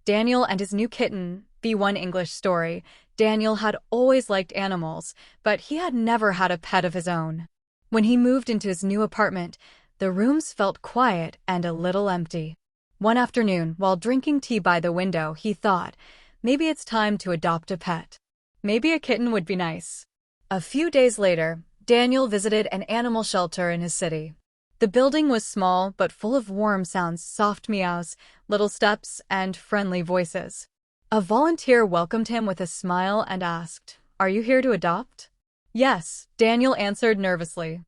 Daniel and his new kitten, B1 English story. Daniel had always liked animals, but he had never had a pet of his own. When he moved into his new apartment, the rooms felt quiet and a little empty. One afternoon, while drinking tea by the window, he thought, maybe it's time to adopt a pet. Maybe a kitten would be nice. A few days later, Daniel visited an animal shelter in his city. The building was small but full of warm sounds, soft meows, little steps, and friendly voices. A volunteer welcomed him with a smile and asked, "Are you here to adopt?" "Yes," Daniel answered nervously.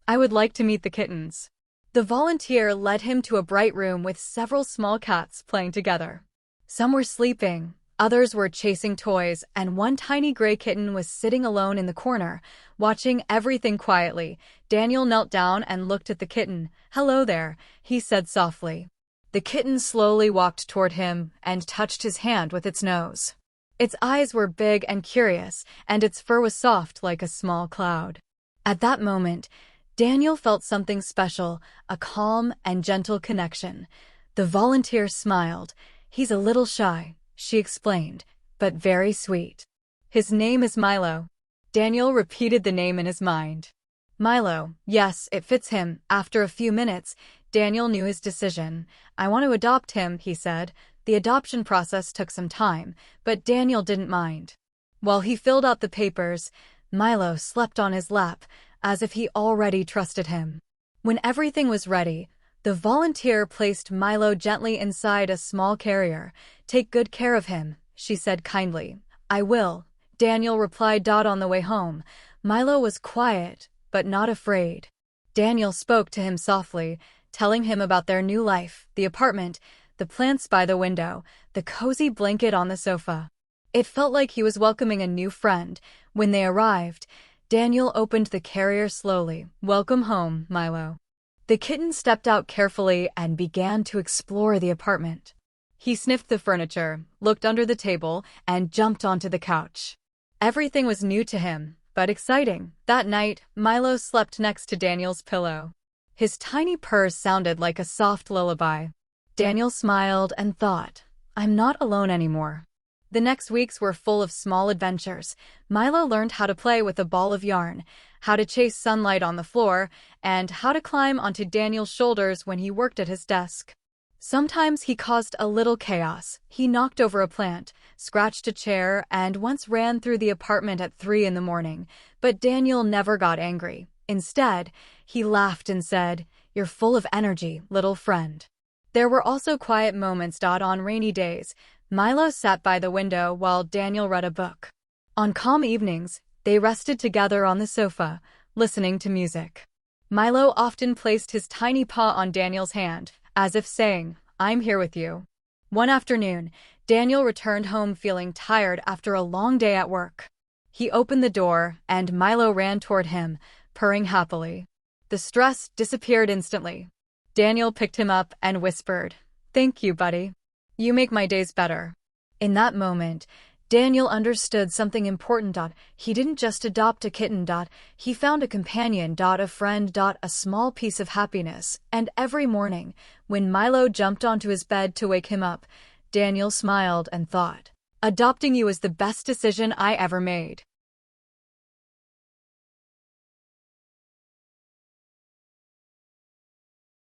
"I would like to meet the kittens." The volunteer led him to a bright room with several small cats playing together. Some were sleeping, others were chasing toys, and one tiny gray kitten was sitting alone in the corner, watching everything quietly. Daniel knelt down and looked at the kitten. "Hello there," he said softly. The kitten slowly walked toward him and touched his hand with its nose. Its eyes were big and curious, and its fur was soft like a small cloud. At that moment, Daniel felt something special, a calm and gentle connection. The volunteer smiled. "He's a little shy," she explained, "but very sweet. His name is Milo." Daniel repeated the name in his mind. Milo, yes, it fits him. After a few minutes, Daniel knew his decision. "I want to adopt him," he said. The adoption process took some time, but Daniel didn't mind. While he filled out the papers, Milo slept on his lap, as if he already trusted him. When everything was ready, the volunteer placed Milo gently inside a small carrier. "Take good care of him," she said kindly. "I will," Daniel replied. On the way home, Milo was quiet, but not afraid. Daniel spoke to him softly, telling him about their new life, the apartment, the plants by the window, the cozy blanket on the sofa. It felt like he was welcoming a new friend. When they arrived, Daniel opened the carrier slowly. "Welcome home, Milo." The kitten stepped out carefully and began to explore the apartment. He sniffed the furniture, looked under the table, and jumped onto the couch. Everything was new to him, but exciting. That night, Milo slept next to Daniel's pillow. His tiny purrs sounded like a soft lullaby. Daniel smiled and thought, "I'm not alone anymore." The next weeks were full of small adventures. Milo learned how to play with a ball of yarn, how to chase sunlight on the floor, and how to climb onto Daniel's shoulders when he worked at his desk. Sometimes he caused a little chaos. He knocked over a plant, scratched a chair, and once ran through the apartment at 3 in the morning. But Daniel never got angry. Instead, he laughed and said, "You're full of energy, little friend." There were also quiet moments. On rainy days, Milo sat by the window while Daniel read a book. On calm evenings, they rested together on the sofa, listening to music. Milo often placed his tiny paw on Daniel's hand, as if saying, "I'm here with you." One afternoon, Daniel returned home feeling tired after a long day at work. He opened the door, and Milo ran toward him, purring happily. The stress disappeared instantly. Daniel picked him up and whispered, "Thank you, buddy. You make my days better." In that moment, Daniel understood something important. He didn't just adopt a kitten. He found a companion. A friend. A small piece of happiness. And every morning, when Milo jumped onto his bed to wake him up, Daniel smiled and thought, "Adopting you is the best decision I ever made."